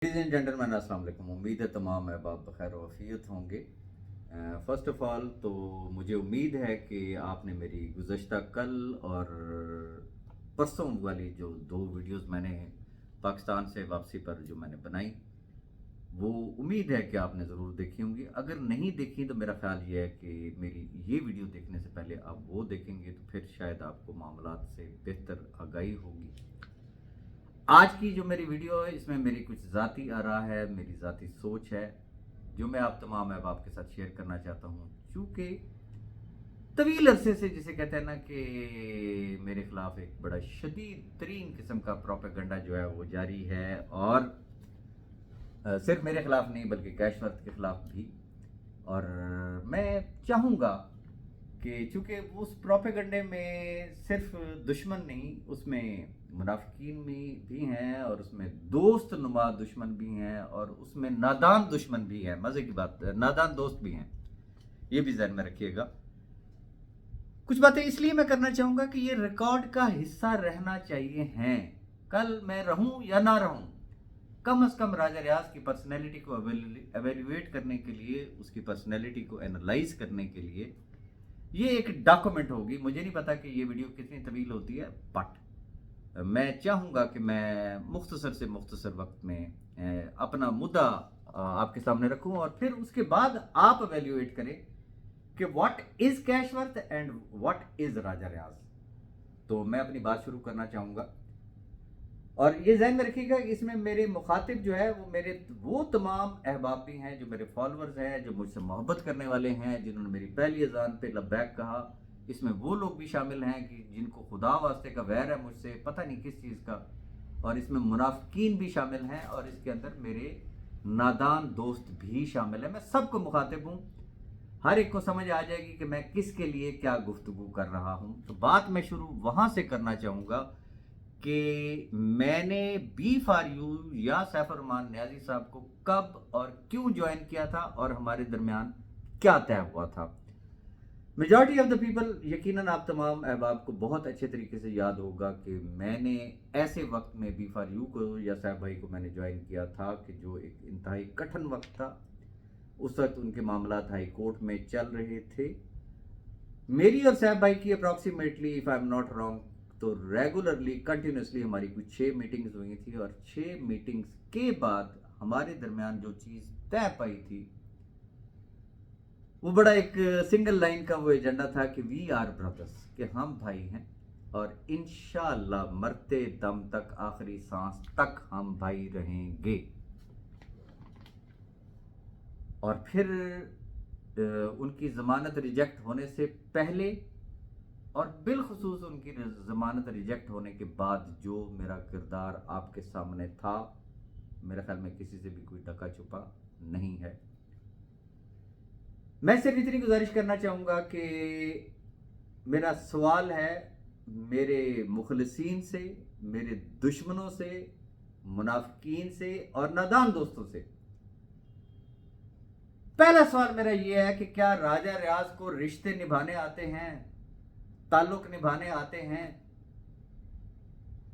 Ladies and gentleman अस्सलाम वालेकुम। उम्मीद है तमाम अहबाब बखैर वफ़ियत होंगे। फ़र्स्ट ऑफ़ ऑल तो मुझे उम्मीद है कि आपने मेरी गुज़श्ता कल और परसों वाली जो 2 वीडियोस मैंने पाकिस्तान से वापसी पर जो मैंने बनाई, वो उम्मीद है कि आपने ज़रूर देखी होंगी। अगर नहीं देखी तो मेरा ख़्याल ये है कि मेरी ये वीडियो देखने से पहले आप वो देखेंगे तो फिर शायद आपको मामलात से बेहतर आगाही होगी। आज की जो मेरी वीडियो है इसमें मेरी कुछ ज़ाती आरा है, मेरी ज़ाती सोच है, जो मैं आप तमाम अहबाब के साथ शेयर करना चाहता हूँ। चूँकि तवील अरसे से जिसे कहते हैं ना कि मेरे ख़िलाफ़ एक बड़ा शदीद तरीन किस्म का प्रोपेगेंडा जो है वो जारी है, और सिर्फ मेरे ख़िलाफ़ नहीं बल्कि कैशवर्थ के ख़िलाफ़ भी। और मैं चाहूँगा कि चूँकि उस प्रोपेगेंडे में सिर्फ दुश्मन नहीं, उसमें मुनाफिकीन भी हैं, और उसमें दोस्त नुमा दुश्मन भी हैं, और उसमें नादान दुश्मन भी हैं। मज़े की बात, नादान दोस्त भी हैं, ये भी ज़हन में रखिएगा। कुछ बातें इसलिए मैं करना चाहूँगा कि ये रिकॉर्ड का हिस्सा रहना चाहिए हैं। कल मैं रहूँ या ना रहूँ, कम से कम राजा रियाज की पर्सनैलिटी को एवेल्युएट करने के लिए, उसकी पर्सनैलिटी को एनालाइज करने के लिए ये एक डॉक्यूमेंट होगी। मुझे नहीं पता कि ये वीडियो कितनी तवील होती है, बट मैं चाहूँगा कि मैं मुख्तसर से मुख्तसर वक्त में अपना मुद्दा आपके सामने रखूँ, और फिर उसके बाद आप एवेल्युएट करें कि what is Cashworth and what is Raja Riaz. तो मैं अपनी बात शुरू करना चाहूँगा, और ये ज़हन में रखिएगा कि इसमें मेरे मुखातिब जो है वो तमाम अहबाब भी हैं जो मेरे फॉलोअर्स हैं, जो मुझसे मोहब्बत करने वाले हैं, जिन्होंने मेरी पहली अजान पे लब्बैक कहा। इसमें वो लोग भी शामिल हैं कि जिनको खुदा वास्ते का वैर है मुझसे, पता नहीं किस चीज़ का, और इसमें मुनाफिकीन भी शामिल हैं, और इसके अंदर मेरे नादान दोस्त भी शामिल हैं। मैं सबको मुखातिब हूँ, हर एक को समझ आ जाएगी कि मैं किसके लिए क्या गुफ्तगू कर रहा हूँ। तो बात मैं शुरू वहाँ से करना चाहूँगा कि मैंने बी फॉर यू या सैफ रहमान न्याजी साहब को कब और क्यों ज्वाइन किया था, और हमारे दरमियान क्या तय हुआ था। मेजॉरिटी ऑफ द पीपल, यकीनन आप तमाम अहबाब को बहुत अच्छे तरीके से याद होगा कि मैंने ऐसे वक्त में बी फॉर यू को या सैफ भाई को मैंने ज्वाइन किया था कि जो एक इंतहाई कठिन वक्त था। उस वक्त उनके मामला हाई कोर्ट में चल रहे थे। मेरी और सैफ भाई की approximately, if I am not wrong, तो रेगुलरली कंटिन्यूसली हमारी कुछ 6 मीटिंग्स हुई थी, और 6 मीटिंग्स के बाद हमारे दरमियान जो चीज़ तय पाई थी वो बड़ा एक सिंगल लाइन का वो एजेंडा था कि वी आर ब्रदर्स, कि हम भाई हैं, और इंशाअल्लाह मरते दम तक, आखिरी सांस तक हम भाई रहेंगे। और फिर उनकी ज़मानत रिजेक्ट होने से पहले, और बिलखुसूस उनकी ज़मानत रिजेक्ट होने के बाद जो मेरा किरदार आपके सामने था, मेरे ख्याल में किसी से भी कोई ढका छुपा नहीं है। मैं सिर्फ इतनी गुजारिश करना चाहूँगा कि मेरा सवाल है मेरे मुखलिसीन से, मेरे दुश्मनों से, मुनाफिकीन से और नादान दोस्तों से। पहला सवाल मेरा यह है कि क्या राजा रियाज को रिश्ते निभाने आते हैं, ताल्लुक निभाने आते हैं?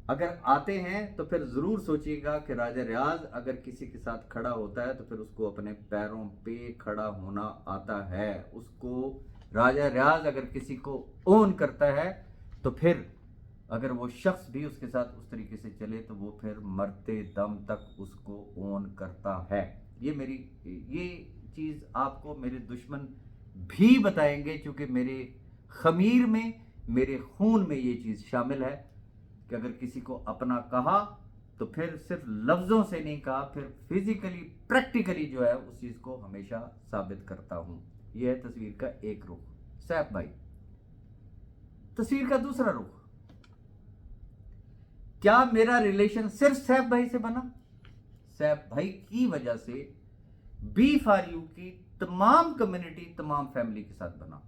अगर आते हैं तो फिर ज़रूर सोचिएगा कि राजा रियाज अगर किसी के साथ खड़ा होता है तो फिर उसको अपने पैरों पे खड़ा होना आता है। उसको, राजा रियाज अगर किसी को ओन करता है तो फिर अगर वो शख्स भी उसके साथ उस तरीके से चले तो वो फिर मरते दम तक उसको ओन करता है। ये चीज़ आपको मेरे दुश्मन भी बताएंगे, क्योंकि मेरे खमीर में, मेरे खून में ये चीज़ शामिल है कि अगर किसी को अपना कहा तो फिर सिर्फ लफ्ज़ों से नहीं कहा, फिर फिजिकली, प्रैक्टिकली जो है उस चीज़ को हमेशा साबित करता हूँ। यह है तस्वीर का एक रुख, सैफ भाई। तस्वीर का दूसरा रुख, क्या मेरा रिलेशन सिर्फ सैफ भाई से बना? सैफ भाई की वजह से बी फॉर यू की तमाम कम्युनिटी, तमाम फैमिली के साथ बना,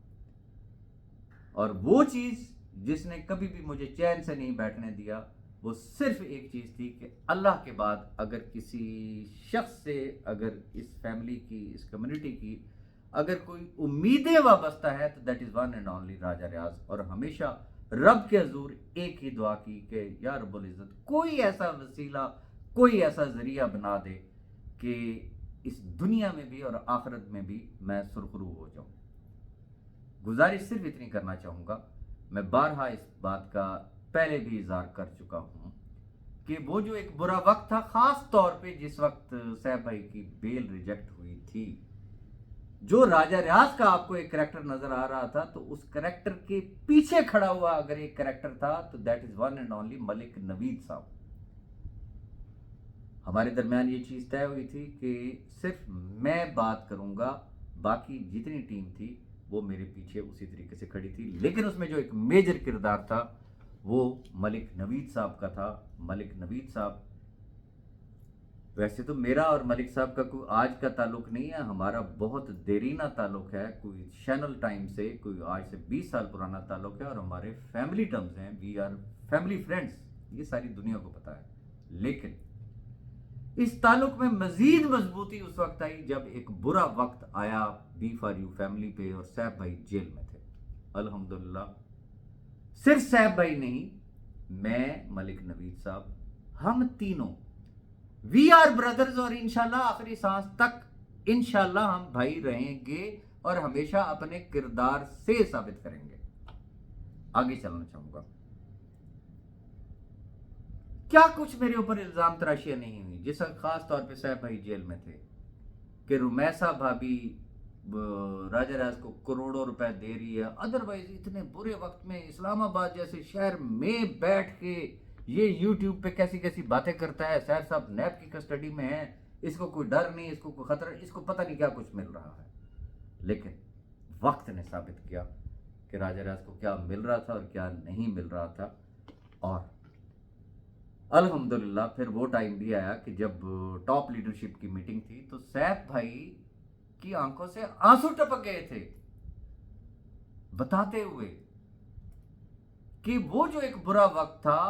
और वो चीज़ जिसने कभी भी मुझे चैन से नहीं बैठने दिया वो सिर्फ एक चीज़ थी कि अल्लाह के बाद अगर किसी शख्स से, अगर इस फैमिली की, इस कम्युनिटी की अगर कोई उम्मीदें वाबस्ता है तो that is one and only Raja Riaz. और हमेशा रब के हजूर एक ही दुआ की कि या रब्बुल इज़्ज़त कोई ऐसा वसीला, कोई ऐसा ज़रिया बना दे کہ اس دنیا میں بھی اور آخرت میں بھی میں سرخرو ہو جاؤں. گزارش صرف اتنی کرنا چاہوں گا، میں بارہا اس بات کا پہلے بھی اظہار کر چکا ہوں کہ وہ جو ایک برا وقت تھا، خاص طور پہ جس وقت سیف بھائی کی بیل ریجیکٹ ہوئی تھی، جو راجہ ریاض کا آپ کو ایک کریکٹر نظر آ رہا تھا، تو اس کریکٹر کے پیچھے کھڑا ہوا اگر ایک کریکٹر تھا تو that is one and only Malik Naveed Sahib. ہمارے درمیان یہ چیز طے ہوئی تھی کہ صرف میں بات کروں گا، باقی جتنی ٹیم تھی وہ میرے پیچھے اسی طریقے سے کھڑی تھی. لیکن اس میں جو ایک میجر کردار تھا وہ ملک نوید صاحب کا تھا. ملک نوید صاحب، ویسے تو میرا اور ملک صاحب کا کوئی آج کا تعلق نہیں ہے، ہمارا بہت دیرینہ تعلق ہے، کوئی چینل ٹائم سے، کوئی آج سے 20 سال پرانا تعلق ہے، اور ہمارے فیملی ٹرمز ہیں، وی آر فیملی فرینڈز، یہ ساری دنیا کو پتا ہے. لیکن اس تعلق میں مزید مضبوطی اس وقت آئی جب ایک برا وقت آیا بی فار یو فیملی پہ، اور سیف بھائی جیل میں تھے. الحمدللہ صرف سیف بھائی نہیں، میں، ملک نوید صاحب، ہم تینوں وی آر بردرز، اور انشاءاللہ آخری سانس تک انشاءاللہ ہم بھائی رہیں گے اور ہمیشہ اپنے کردار سے ثابت کریں گے. آگے چلنا چاہوں گا. کیا کچھ میرے اوپر الزام تراشیاں نہیں ہوئی جس وقت خاص طور پہ سیف بھائی جیل میں تھے، کہ رمیسا بھابی راجہ ریاض کو کروڑوں روپے دے رہی ہے. ادروائز اتنے برے وقت میں اسلام آباد جیسے شہر میں بیٹھ کے یہ یوٹیوب پہ کیسی کیسی باتیں کرتا ہے. سیف صاحب نیب کی کسٹڈی میں ہیں، اس کو کوئی ڈر نہیں، اس کو کوئی خطرہ، اس کو پتہ نہیں کیا کچھ مل رہا ہے. لیکن وقت نے ثابت کیا کہ راجہ ریاض کو کیا مل رہا تھا اور کیا نہیں مل رہا تھا. اور الحمدللہ پھر وہ ٹائم بھی آیا کہ جب ٹاپ لیڈرشپ کی میٹنگ تھی تو سیف بھائی کی آنکھوں سے آنسو ٹپک گئے تھے، بتاتے ہوئے کہ وہ جو ایک برا وقت تھا،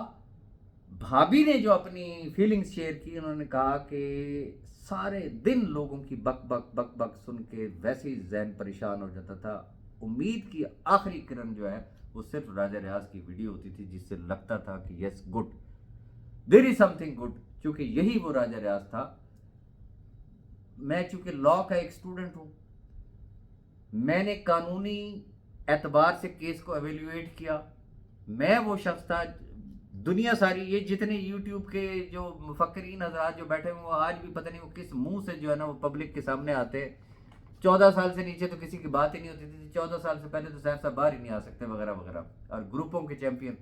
بھابی نے جو اپنی فیلنگز شیئر کی، انہوں نے کہا کہ سارے دن لوگوں کی بک بک بک بک سن کے ویسے ہی ذہن پریشان ہو جاتا تھا. امید کی آخری کرن جو ہے وہ صرف راجہ ریاض کی ویڈیو ہوتی تھی، جس سے لگتا تھا کہ یس گڈ، دیر از سم تھنگ گڈ. چونکہ یہی وہ راجہ ریاض تھا. میں چونکہ لا کا ایک اسٹوڈنٹ ہوں، میں نے قانونی اعتبار سے کیس کو ایویلیویٹ کیا. میں وہ شخص تھا، دنیا ساری یہ جتنے یوٹیوب کے جو مفکرین حضرات جو بیٹھے ہیں وہ آج بھی پتہ نہیں وہ کس منہ سے جو ہے نا وہ پبلک کے سامنے آتے. 14 سال سے نیچے تو کسی کی بات ہی نہیں ہوتی تھی، 14 سال سے پہلے تو سیف صاحب باہر ہی نہیں آ سکتے وغیرہ وغیرہ، اور گروپوں کے چیمپئن.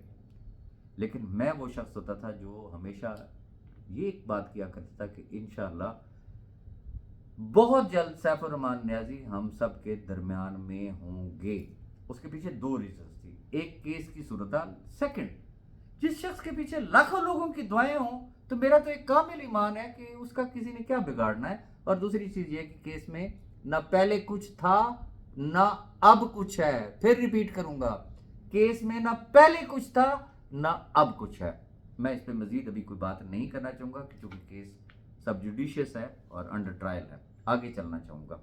لیکن میں وہ شخص ہوتا تھا جو ہمیشہ یہ ایک بات کیا کرتا تھا کہ انشاءاللہ بہت جلد سیف الرحمن نیازی ہم سب کے درمیان میں ہوں گے. اس کے پیچھے دو ریزنز تھی، ایک کیس کی صورتحال، سیکنڈ جس شخص کے پیچھے لاکھوں لوگوں کی دعائیں ہوں تو میرا تو ایک کامل ایمان ہے کہ اس کا کسی نے کیا بگاڑنا ہے. اور دوسری چیز یہ کہ کیس میں نہ پہلے کچھ تھا نہ اب کچھ ہے. پھر ریپیٹ کروں گا، کیس میں نہ پہلے کچھ تھا نہ اب کچھ ہے. میں اس پہ مزید ابھی کوئی بات نہیں کرنا چاہوں گا کیونکہ کیس سب جوڈیشیس ہے اور انڈر ٹرائل ہے. آگے چلنا چاہوں گا.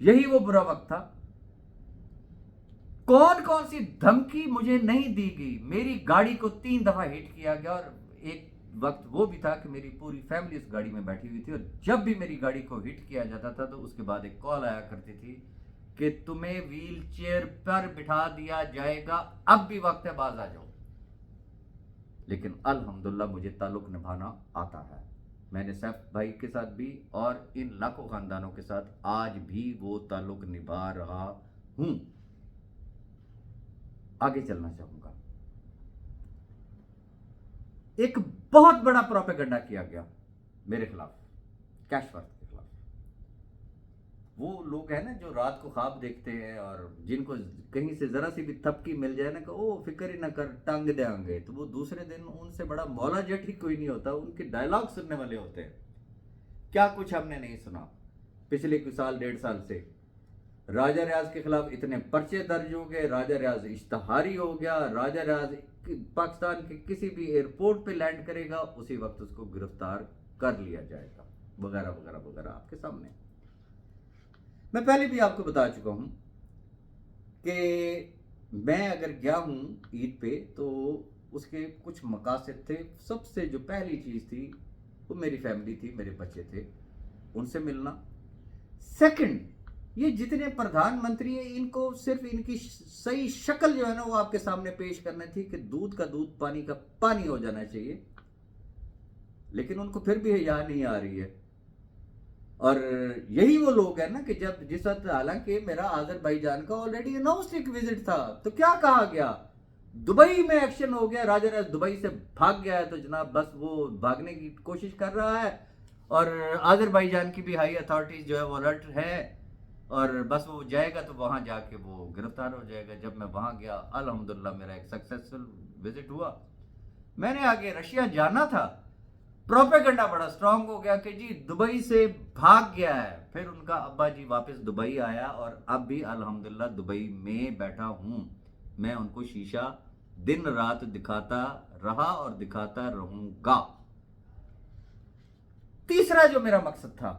یہی وہ برا وقت تھا. کون کون سی دھمکی مجھے نہیں دی گئی. میری گاڑی کو 3 دفعہ ہٹ کیا گیا، اور ایک وقت وہ بھی تھا کہ میری پوری فیملی اس گاڑی میں بیٹھی ہوئی تھی، اور جب بھی میری گاڑی کو ہٹ کیا جاتا تھا تو اس کے بعد ایک کال آیا کرتی تھی کہ تمہیں ویل چیئر پر بٹھا دیا جائے گا، اب بھی وقت ہے، باز آ جاؤ. لیکن الحمدللہ مجھے تعلق نبھانا آتا ہے. میں نے سیف بھائی کے ساتھ بھی اور ان لاکھوں خاندانوں کے ساتھ آج بھی وہ تعلق نبھا رہا ہوں. آگے چلنا چاہوں گا. ایک بہت بڑا پروپیگنڈا کیا گیا میرے خلاف، کیش ورتھ کے خلاف. وہ لوگ ہیں نا جو رات کو خواب دیکھتے ہیں اور جن کو کہیں سے ذرا سی بھی تھپکی مل جائے نا کہ او فکر ہی نہ کر ٹانگ دیں گے، تو وہ دوسرے دن ان سے بڑا مولا جٹ ہی کوئی نہیں ہوتا، ان کے ڈائلاگ سننے والے ہوتے ہیں. کیا کچھ ہم نے نہیں سنا پچھلے کچھ سال 1.5 سال سے. راجہ ریاض کے خلاف اتنے پرچے درج ہو گئے، راجہ ریاض اشتہاری ہو گیا، راجہ ریاض پاکستان کے کسی بھی ایئرپورٹ پہ لینڈ کرے گا اسی وقت اس کو گرفتار کر لیا جائے گا، وغیرہ وغیرہ وغیرہ آپ کے سامنے. میں پہلے بھی آپ کو بتا چکا ہوں کہ میں اگر گیا ہوں عید پہ تو اس کے کچھ مقاصد تھے. سب سے جو پہلی چیز تھی वो मेरी फैमिली थी, मेरे बच्चे थे, उनसे मिलना। सेकंड, ये जितने प्रधानमंत्री हैं इनको सिर्फ इनकी सही शक्ल जो है ना वो आपके सामने पेश करनी थी कि दूध का दूध पानी का पानी हो जाना चाहिए, लेकिन उनको फिर भी हया नहीं आ रही है। और यही वो लोग हैं ना कि जब जिस वक्त, हालांकि मेरा आज़रबाईजान का ऑलरेडी अनाउंस्ड एक विजिट था, तो क्या कहा गया, दुबई में एक्शन हो गया, राजा राज दुबई से भाग गया है, तो जनाब बस वो भागने की कोशिश कर रहा है, और आज़रबाईजान की भी हाई अथॉरिटीज जो है वो अलर्ट है, और बस वो जाएगा तो वहाँ जाके वो गिरफ्तार हो जाएगा। जब मैं वहाँ गया, अल्हम्दुलिल्लाह मेरा एक सक्सेसफुल विजिट हुआ। मैंने आगे रशिया जाना था, प्रोपेगेंडा बड़ा स्ट्रांग हो गया कि जी दुबई से भाग गया है। फिर उनका अब्बा जी वापस दुबई आया, और अब भी अल्हम्दुलिल्लाह दुबई में बैठा हूँ। मैं उनको शीशा दिन रात दिखाता रहा और दिखाता रहूंगा। तीसरा जो मेरा मकसद था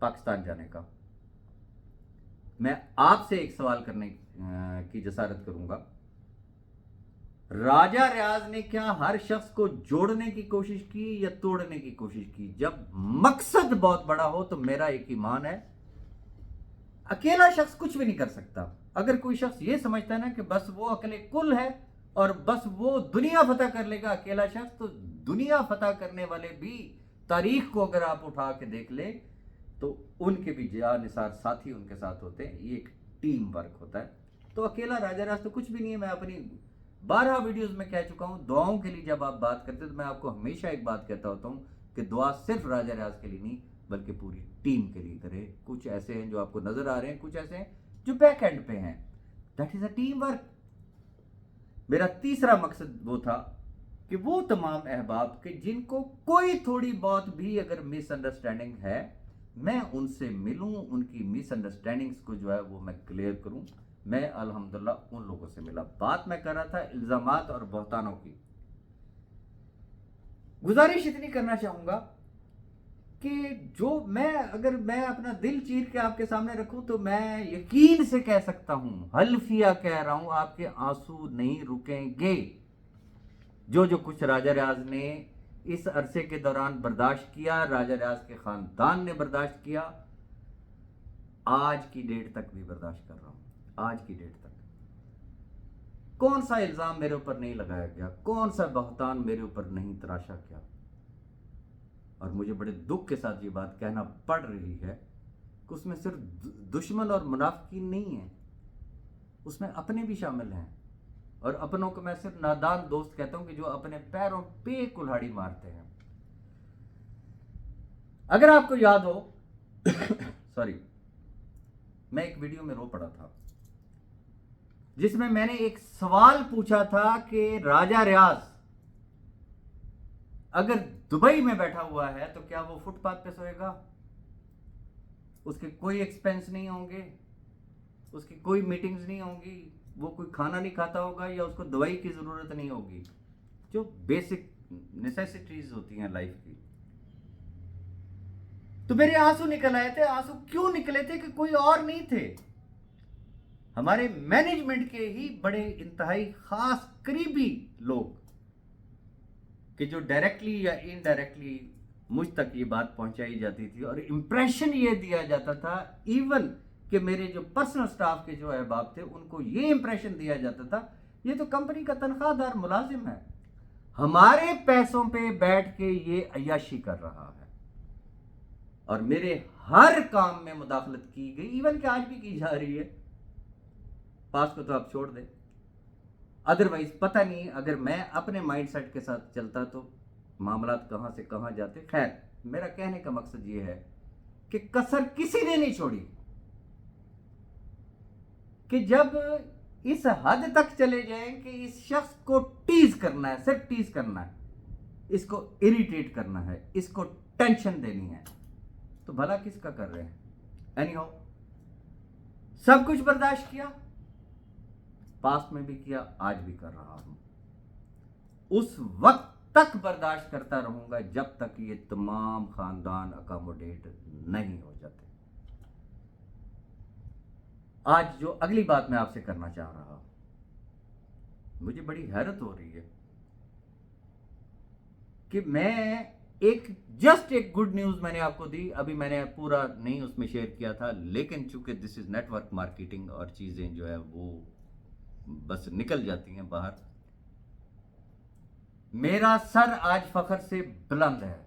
पाकिस्तान जाने का, मैं आपसे एक सवाल करने की जसारत करूंगा। राजा रियाज ने क्या हर शख्स को जोड़ने की कोशिश की या तोड़ने की कोशिश की? जब मकसद बहुत बड़ा हो तो मेरा एक ईमान है, अकेला शख्स कुछ भी नहीं कर सकता। अगर कोई शख्स ये समझता है ना कि बस वो अकेले कुल है और बस वो दुनिया फतह कर लेगा अकेला शख्स, तो दुनिया फतह करने वाले भी तारीख को अगर आप उठा के देख ले तो उनके भी जानिसार साथी उनके साथ होते हैं। ये एक टीम वर्क होता है। तो अकेला राजा राज तो कुछ भी नहीं है। मैं अपनी 12 वीडियोस में कह चुका हूं, दुआओं के लिए जब आप बात करते हैं तो मैं आपको हमेशा एक बात कहता होता हूं कि दुआ सिर्फ राजा रियाज के लिए नहीं बल्कि पूरी टीम के लिए करे। कुछ ऐसे हैं जो आपको नजर आ रहे हैं, कुछ ऐसे हैं जो बैक एंड पे हैं। That is a team work. मेरा तीसरा मकसद वो था कि वो तमाम अहबाब के जिनको कोई थोड़ी बहुत भी अगर मिसअंडरस्टैंडिंग है, मैं उनसे मिलूं, उनकी मिसअंडरस्टैंडिंग्स को जो है वो मैं क्लियर करूं। मैं अल्हम्दुलिल्लाह उन लोगों से मिला। बात मैं कर रहा था इल्जामात और बहतानों की। गुजारिश इतनी करना चाहूंगा कि जो मैं अपना दिल चीर के आपके सामने रखूं तो मैं यकीन से कह सकता हूं, हल्फिया कह रहा हूं, आपके आंसू नहीं रुकेंगे। जो कुछ राजा रियाज ने इस अरसे के दौरान बर्दाश्त किया, राजा रियाज के खानदान ने बर्दाश्त किया, आज की डेट तक भी बर्दाश्त कर रहा हूं। आज की डेट तक कौन सा इल्जाम मेरे ऊपर नहीं लगाया गया, कौन सा बहतान मेरे ऊपर नहीं तराशा गया। और मुझे बड़े दुख के साथ ये बात कहना पड़ रही है कि उसमें सिर्फ दुश्मन और मुनाफिकीन नहीं है, उसमें अपने भी शामिल हैं। और अपनों को मैं सिर्फ नादान दोस्त कहता हूं कि जो अपने पैरों पे कुल्हाड़ी मारते हैं। अगर आपको याद हो सॉरी, मैं एक वीडियो में रो पड़ा था जिसमें मैंने एक सवाल पूछा था कि राजा रियाज अगर दुबई में बैठा हुआ है तो क्या वो फुटपाथ पे सोएगा? उसके कोई एक्सपेंस नहीं होंगे, उसकी कोई मीटिंग्स नहीं होंगी, वो कोई खाना नहीं खाता होगा या उसको दवाई की जरूरत नहीं होगी, जो बेसिक नेसेसिटीज होती हैं लाइफ की। तो मेरे आंसू निकल आए थे। आंसू क्यों निकले थे कि कोई और नहीं थे, हमारे मैनेजमेंट के ही बड़े इंतहाई खास करीबी लोग कि जो डायरेक्टली या इनडायरेक्टली मुझ तक ये बात पहुंचाई जाती थी और इंप्रेशन ये दिया जाता था, इवन कि मेरे जो पर्सनल स्टाफ के जो अहबाब थे उनको ये इंप्रेशन दिया जाता था ये तो कंपनी का तनख्वाहदार मुलाजिम है, हमारे पैसों पे बैठ के ये अय्याशी कर रहा है। और मेरे हर काम में मुदाखलत की गई, इवन कि आज भी की जा रही है। पास को तो आप छोड़ दें, अदरवाइज पता नहीं अगर मैं अपने माइंडसेट के साथ चलता तो मामलात कहां से कहां जाते। खैर, मेरा कहने का मकसद ये है कि कसर किसी ने नहीं छोड़ी कि जब इस हद तक चले जाएं कि इस शख्स को टीज करना है, सिर्फ टीज करना है, इसको इरिटेट करना है, इसको टेंशन देनी है, तो भला किसका कर रहे हैं? एनीहाउ, सब कुछ बर्दाश्त किया, पास्ट में भी किया, आज भी कर रहा हूं। उस वक्त तक बर्दाश्त करता रहूंगा जब तक ये तमाम खानदान अकोमोडेट नहीं हो जाते। आज जो अगली बात मैं आपसे करना चाह रहा हूं, मुझे बड़ी हैरत हो रही है कि मैं एक जस्ट एक गुड न्यूज़ मैंने आपको दी, अभी मैंने पूरा नहीं उसमें शेयर किया था, लेकिन चूंकि दिस इज़ नेटवर्क मार्केटिंग और चीज़ें जो है वो बस निकल जाती हैं बाहर। मेरा सर आज फख्र से बुलंद है।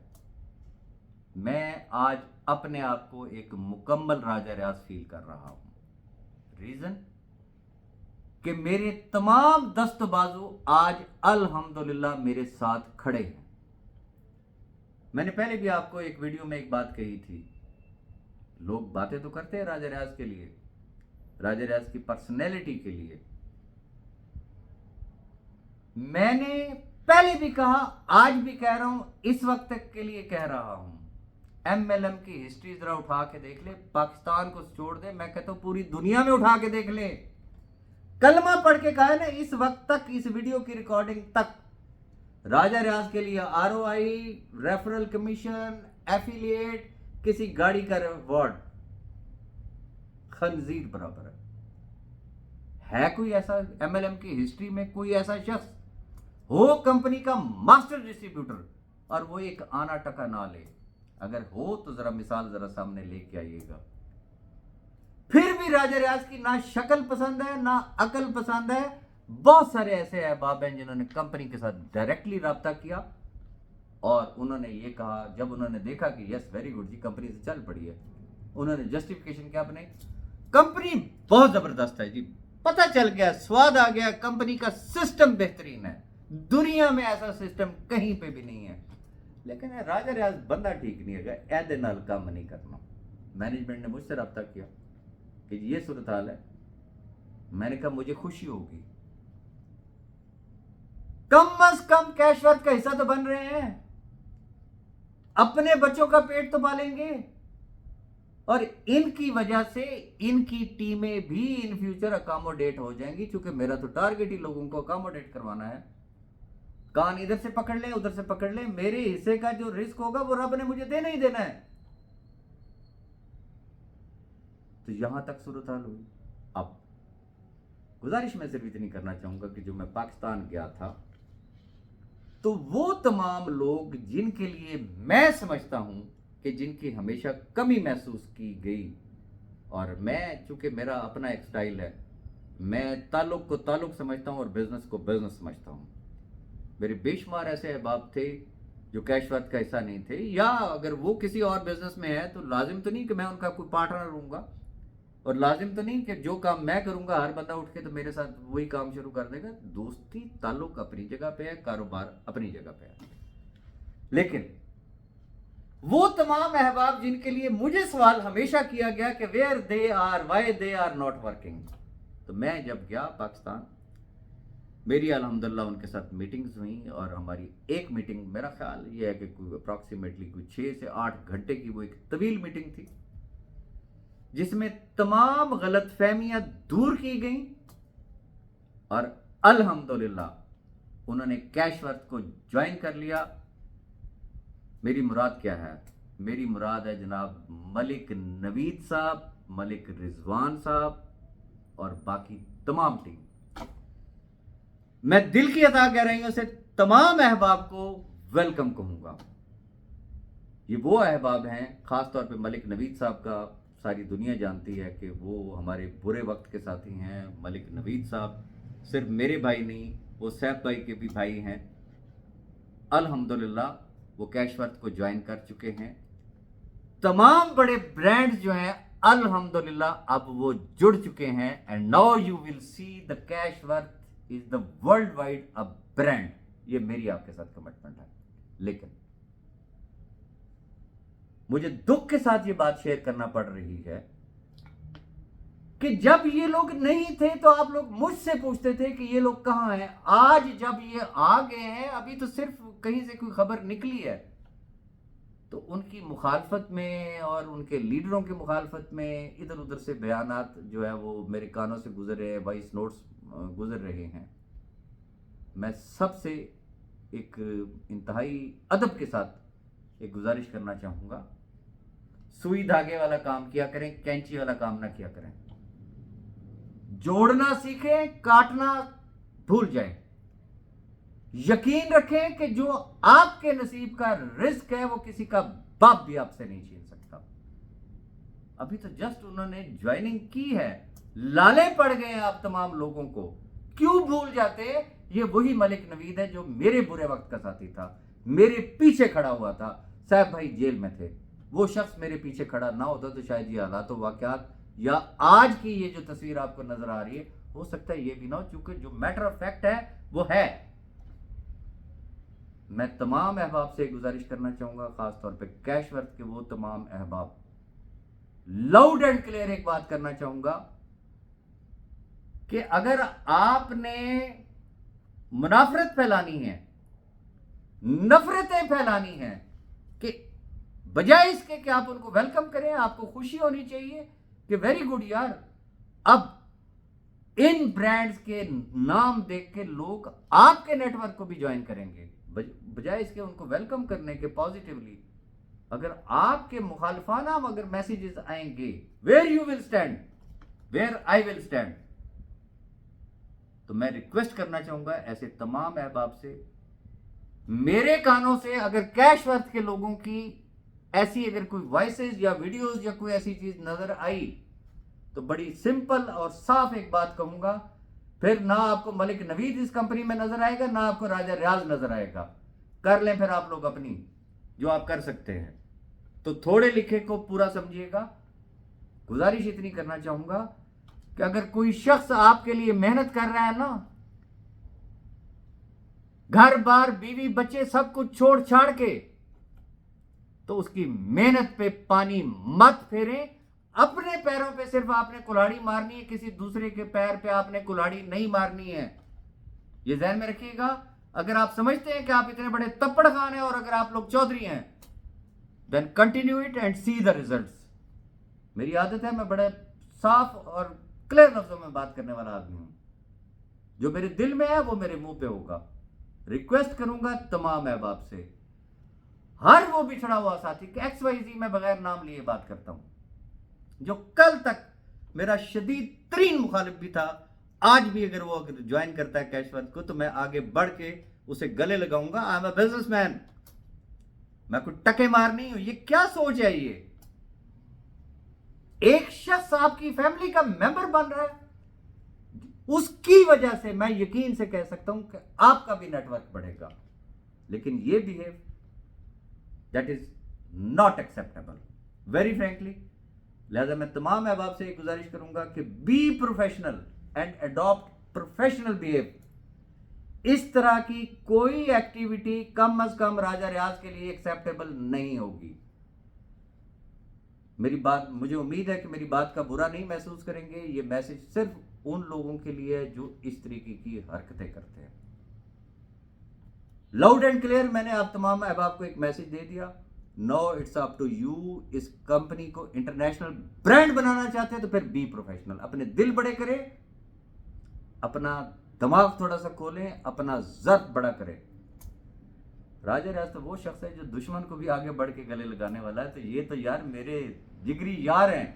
मैं आज अपने आप को एक मुकम्मल राजा रियाज फील कर रहा हूं। रीजन कि मेरे तमाम दस्त बाजू आज अल्हम्दुलिल्लाह मेरे साथ खड़े हैं। मैंने पहले भी आपको एक वीडियो में एक बात कही थी, लोग बातें तो करते हैं राजा रियाज के लिए, राजा रियाज की पर्सनैलिटी के लिए। मैंने पहले भी कहा, आज भी कह रहा हूं, इस वक्त तक के लिए कह रहा हूं, एमएलएम की हिस्ट्री जरा उठा के देख ले, पाकिस्तान को छोड़ दे, मैं कहता हूं पूरी दुनिया में उठा के देख ले। कलमा पढ़ के कहा है ना, इस वक्त तक, इस वीडियो की रिकॉर्डिंग तक राजा रियाज के लिए आरओआई, रेफरल कमीशन, एफिलिएट, किसी गाड़ी का रिवॉर्ड खंजीर बराबर है कोई ऐसा एमएलएम की हिस्ट्री में कोई ऐसा शख्स हो कंपनी का मास्टर डिस्ट्रीब्यूटर और वो एक आना टका ना ले? अगर हो तो जरा मिसाल जरा सामने लेके आइएगा। फिर भी राजा रियाज की ना शक्ल पसंद है ना अकल पसंद है। बहुत सारे ऐसे अहबाब हैं जिन्होंने कंपनी के साथ डायरेक्टली रब्ता किया और उन्होंने ये कहा, जब उन्होंने देखा कि यस वेरी गुड जी कंपनी से चल पड़ी है, उन्होंने जस्टिफिकेशन क्या बनाई, कंपनी बहुत जबरदस्त है जी, पता चल गया, स्वाद आ गया, कंपनी का सिस्टम बेहतरीन है, दुनिया में ऐसा सिस्टम कहीं पे भी नहीं है। लेकिन राजा रियाज बंदा ठीक नहीं है, ऐदे नाल काम नहीं करना। मैनेजमेंट ने मुझसे रब्ता किया कि ये सूरत हाल है। मैंने कहा मुझे खुशी होगी, कम अज कम कैशवर्थ का हिस्सा तो बन रहे हैं, अपने बच्चों का पेट तो पालेंगे और इनकी वजह से इनकी टीमें भी इन फ्यूचर अकोमोडेट हो जाएंगी। क्योंकि मेरा तो टारगेट ही लोगों को अकोमोडेट करवाना है। कान इधर से पकड़ ले उधर से पकड़ ले, मेरे हिस्से का जो रिस्क होगा वो रब ने मुझे देना ही देना है। तो यहां तक सूरत हाल हुई। अब गुजारिश मैं सिर्फ इतनी करना चाहूंगा कि जो मैं पाकिस्तान गया था तो वो तमाम लोग जिनके लिए मैं समझता हूं कि जिनकी हमेशा कमी महसूस की गई, और मैं चूंकि मेरा अपना एक स्टाइल है, मैं ताल्लुक को ताल्लुक समझता हूं और बिजनेस को बिजनेस समझता हूं। मेरे बेशुमार ऐसे अहबाब थे जो कैशवर्थ का हिस्सा नहीं थे, या अगर वो किसी और बिजनेस में है तो लाजिम तो नहीं कि मैं उनका कोई पार्टनर रहूंगा, और लाजिम तो नहीं कि जो काम मैं करूंगा हर बंदा उठ के तो मेरे साथ वही काम शुरू कर देगा। दोस्ती ताल्लुक अपनी जगह पे है, कारोबार अपनी जगह पे है। लेकिन वो तमाम अहबाब जिनके लिए मुझे सवाल हमेशा किया गया कि where they are, why they are not working, तो मैं जब गया पाकिस्तान, मेरी अल्हम्दुलिल्लाह उनके साथ मीटिंग्स हुई और हमारी एक मीटिंग, मेरा ख्याल ये है कि कोई अप्रॉक्सीमेटली कोई 6 से 8 घंटे की वो एक तवील मीटिंग थी जिसमें तमाम गलतफहमियां दूर की गई और अल्हम्दुलिल्लाह उन्होंने कैशवर्थ को ज्वाइन कर लिया। मेरी मुराद क्या है? मेरी मुराद है जनाब मलिक नवीद साहब, मलिक रिजवान साहब और बाकी तमाम टीम। मैं दिल की अता कह रही हूं से तमाम अहबाब को वेलकम कहूंगा। ये वो अहबाब हैं, खासतौर पे मलिक नवीद साहब का सारी दुनिया जानती है कि वो हमारे बुरे वक्त के साथी हैं। मलिक नवीद साहब सिर्फ मेरे भाई नहीं, वो सैफ भाई के भी भाई हैं। अल्हम्दुलिल्लाह वो कैशवर्थ को ज्वाइन कर चुके हैं। तमाम बड़े ब्रांड्स जो हैं अल्हम्दुलिल्लाह अब वो जुड़ चुके हैं। And now you will see the Cashworth is the world wide a brand. ये मेरी आपके साथ कमिटमेंट है। लेकिन मुझे दुख के साथ ये बात शेयर करना पड़ रही है कि जब ये लोग नहीं थे तो आप लोग मुझसे पूछते थे कि ये लोग कहां हैं। आज जब ये आ गए हैं, अभी तो सिर्फ कहीं से कोई खबर निकली है, तो उनकी मुखालफत में और उनके लीडरों की मुखालफत में इधर उधर से बयानात जो है वो मेरे कानों से गुजर रहे हैं, वॉइस नोट्स गुजर रहे हैं। मैं सबसे एक इंतहाई अदब के साथ एक गुजारिश करना चाहूंगा, सुई धागे वाला काम किया करें, कैंची वाला काम ना किया करें। जोड़ना सीखें, काटना भूल जाएं। یقین رکھیں کہ جو آپ کے نصیب کا رزق ہے وہ کسی کا باپ بھی آپ سے نہیں چھین سکتا. ابھی تو جسٹ انہوں نے جوائننگ کی ہے, لالے پڑ گئے ہیں آپ تمام لوگوں کو. کیوں بھول جاتے؟ یہ وہی ملک نوید ہے جو میرے برے وقت کا ساتھی تھا, میرے پیچھے کھڑا ہوا تھا. صاحب بھائی جیل میں تھے, وہ شخص میرے پیچھے کھڑا نہ ہوتا تو شاید یہ حالات و واقعات یا آج کی یہ جو تصویر آپ کو نظر آ رہی ہے, ہو سکتا ہے یہ بھی نہ ہو, چونکہ جو میٹر آف فیکٹ ہے وہ ہے. میں تمام احباب سے گزارش کرنا چاہوں گا, خاص طور پہ کیش ورتھ کے وہ تمام احباب, لاؤڈ اینڈ کلیئر ایک بات کرنا چاہوں گا کہ اگر آپ نے منافرت پھیلانی ہے, نفرتیں پھیلانی ہیں, کہ بجائے اس کے کہ آپ ان کو ویلکم کریں, آپ کو خوشی ہونی چاہیے کہ ویری گڈ یار, اب ان برانڈز کے نام دیکھ کے لوگ آپ کے نیٹ ورک کو بھی جوائن کریں گے. بجائے اس کے ان کو ویلکم کرنے کے پازیٹیولی, اگر آپ کے مخالفانہ اگر میسیجز آئیں گے, where you will stand, where I will stand, تو میں ریکویسٹ کرنا چاہوں گا ایسے تمام احباب سے, میرے کانوں سے اگر کیش ورتھ کے لوگوں کی ایسی اگر کوئی وائسز یا ویڈیوز یا کوئی ایسی چیز نظر آئی تو بڑی سمپل اور صاف ایک بات کہوں گا, پھر نہ آپ کو ملک نوید اس کمپنی میں نظر آئے گا, نہ آپ کو راجہ ریاض نظر آئے گا. کر لیں پھر آپ لوگ اپنی جو آپ کر سکتے ہیں. تو تھوڑے لکھے کو پورا سمجھیے گا. گزارش اتنی کرنا چاہوں گا کہ اگر کوئی شخص آپ کے لیے محنت کر رہا ہے نا, گھر بار بیوی بچے سب کچھ چھوڑ چھاڑ کے, تو اس کی محنت پہ پانی مت پھیریں. اپنے پیروں پہ صرف آپ نے کلاڑی مارنی ہے, کسی دوسرے کے پیر پہ آپ نے کلاڑی نہیں مارنی ہے. یہ ذہن میں رکھیے گا. اگر آپ سمجھتے ہیں کہ آپ اتنے بڑے تپڑ خان ہیں اور اگر آپ لوگ چودھری ہیں, then continue it and see the results. میری عادت ہے, میں بڑے صاف اور کلیئر لفظوں میں بات کرنے والا آدمی ہوں. جو میرے دل میں ہے وہ میرے منہ پہ ہوگا. ریکویسٹ کروں گا تمام احباب سے, ہر وہ بچھڑا ہوا ساتھی کہ ایکس وائی زی, میں بغیر نام لیے بات کرتا ہوں, جو کل تک میرا شدید ترین مخالف بھی تھا, آج بھی اگر وہ جوائن کرتا ہے کیش ورتھ کو تو میں آگے بڑھ کے اسے گلے لگاؤں گا. I am a business man, میں کوئی ٹکے مار نہیں ہوں. یہ کیا سوچ ہے؟ یہ ایک شخص آپ کی فیملی کا ممبر بن رہا ہے, اس کی وجہ سے میں یقین سے کہہ سکتا ہوں کہ آپ کا بھی نیٹ ورک بڑھے گا. لیکن یہ behave that is not acceptable, very frankly. لہذا میں تمام احباب سے ایک گزارش کروں گا کہ be professional and adopt professional behave. اس طرح کی کوئی ایکٹیویٹی کم از کم راجہ ریاض کے لیے ایکسیپٹیبل نہیں ہوگی. میری بات, مجھے امید ہے کہ میری بات کا برا نہیں محسوس کریں گے. یہ میسج صرف ان لوگوں کے لیے ہے جو اس طریقے کی حرکتیں کرتے ہیں. لاؤڈ اینڈ کلیئر میں نے آپ تمام احباب کو ایک میسج دے دیا. Now it's up to you. اس کمپنی کو انٹرنیشنل برانڈ بنانا چاہتے ہیں تو پھر بی پروفیشنل, اپنے دل بڑے کریں, اپنا دماغ تھوڑا سا کھولیں, اپنا ضرب بڑا کریں. راجہ ریاض تو وہ شخص ہے جو دشمن کو بھی آگے بڑھ کے گلے لگانے والا ہے. تو یہ تو یار میرے جگری یار ہیں.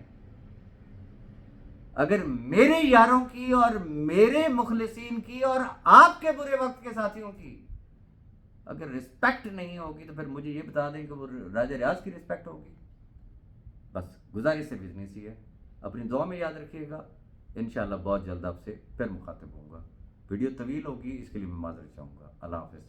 اگر میرے یاروں کی اور میرے مخلصین کی اور آپ کے برے وقت کے ساتھیوں کی اگر رسپیکٹ نہیں ہوگی تو پھر مجھے یہ بتا دیں کہ وہ راجہ ریاض کی رسپیکٹ ہوگی. بس گزارش سے بزنس ہی ہے. اپنی دعا میں یاد رکھیے گا. انشاءاللہ بہت جلد آپ سے پھر مخاطب ہوں گا. ویڈیو طویل ہوگی, اس کے لیے میں معذرت چاہوں گا. اللہ حافظ.